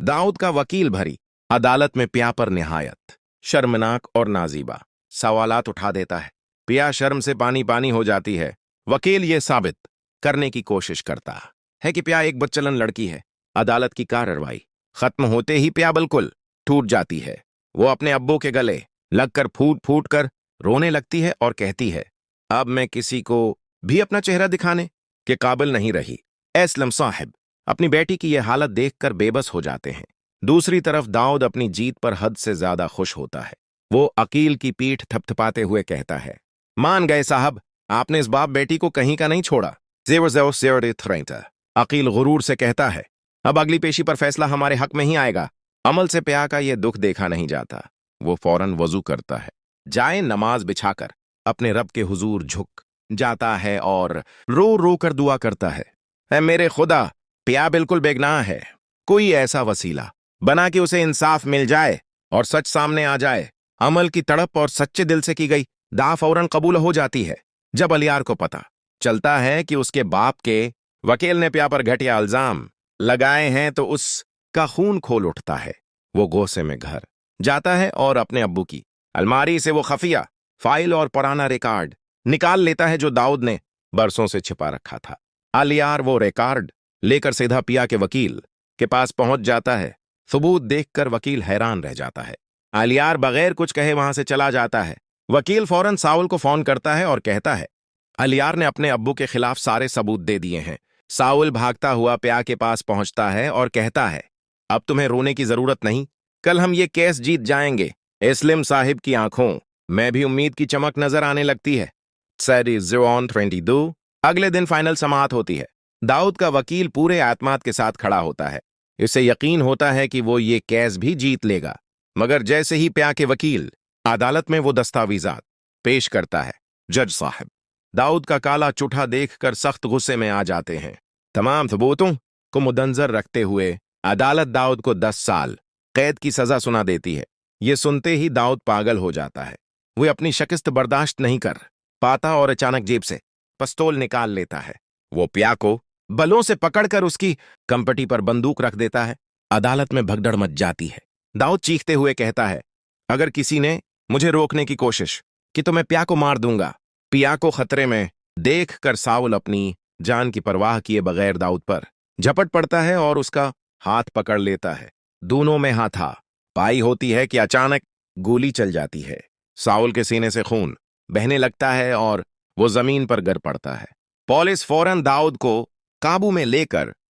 दाऊद का वकील भरी अदालत में पिया पर निहायत शर्मनाक और नाजीबा सवालात उठा देता है। पिया शर्म से पानी पानी हो जाती है। वकील ये साबित करने की कोशिश करता है कि पिया एक बदचलन लड़की है। अदालत की कार्रवाई खत्म होते ही पिया बिल्कुल टूट जाती है। वो अपने अब्बू के गले लगकर फूट फूट कर रोने लगती है और कहती है, अब मैं किसी को भी अपना चेहरा दिखाने के काबिल नहीं रही। एस्लम साहब अपनी बेटी की यह हालत देखकर बेबस हो जाते हैं। दूसरी तरफ दाऊद अपनी जीत पर हद से ज्यादा खुश होता है। वो अकील की पीठ थपथपाते हुए कहता है, मान गए साहब, आपने इस बाप बेटी को कहीं का नहीं छोड़ा। अकील गुरूर से कहता है, अब अगली पेशी पर फैसला हमारे हक में ही आएगा। अमल से पिया का यह दुख देखा नहीं जाता। वो फौरन वजू करता है, जाए नमाज बिछाकर अपने रब के हुजूर झुक जाता है और रो रो कर दुआ करता है, ऐ मेरे खुदा, पिया बिल्कुल बेगनाह है। कोई ऐसा वसीला बना कि उसे इंसाफ मिल जाए और सच सामने आ जाए। अमल की तड़प और सच्चे दिल से की गई दा फौरन कबूल हो जाती है। जब अलियार को पता चलता है कि उसके बाप के वकील ने पिया पर घटिया इल्जाम लगाए हैं तो उसका खून खोल उठता है। वो गोसे में घर जाता है और अपने अब्बू की अलमारी से वो खफिया फाइल और पुराना रिकॉर्ड निकाल लेता है जो दाऊद ने बरसों से छिपा रखा था। अलियार वो रिकॉर्ड लेकर सीधा पिया के वकील के पास पहुंच जाता है। सबूत देखकर वकील हैरान रह जाता है। अलियार बगैर कुछ कहे वहां से चला जाता है। वकील फौरन साउल को फोन करता है और कहता है, अलियार ने अपने अब्बू के खिलाफ सारे सबूत दे दिए हैं। साउल भागता हुआ पिया के पास पहुंचता है और कहता है, अब तुम्हें रोने की जरूरत नहीं, कल हम ये केस जीत जाएंगे। एस्लिम साहिब की आंखों में भी उम्मीद की चमक नजर आने लगती है। 22 अगले दिन फाइनल समाअत होती है। दाऊद का वकील पूरे आत्मात के साथ खड़ा होता है। इसे यकीन होता है कि वो ये केस भी जीत लेगा। मगर जैसे ही पिया के वकील अदालत में वो दस्तावेजात पेश करता है, जज साहब दाऊद का काला चुठा देखकर सख्त गुस्से में आ जाते हैं। तमाम सबूतों को मुद्दनजर रखते हुए अदालत दाऊद को 10 साल कैद की सजा सुना देती है। ये सुनते ही दाऊद पागल हो जाता है। वो अपनी शिकस्त बर्दाश्त नहीं कर पाता और अचानक जेब से पिस्तौल निकाल लेता है। वो पिया को बलों से पकड़कर उसकी कंपटी पर बंदूक रख देता है। अदालत में भगदड़ मच जाती है। दाऊद चीखते हुए कहता है, अगर किसी ने मुझे रोकने की कोशिश की तो मैं पिया को मार दूंगा। पिया को खतरे में देखकर साउल अपनी जान की परवाह किए बगैर दाऊद पर झपट पड़ता है और उसका हाथ पकड़ लेता है। दोनों में हाथापाई होती है कि अचानक गोली चल जाती है। साउल के सीने से खून बहने लगता है और वो जमीन पर गिर पड़ता है। पुलिस फौरन दाऊद को काबू में लेकर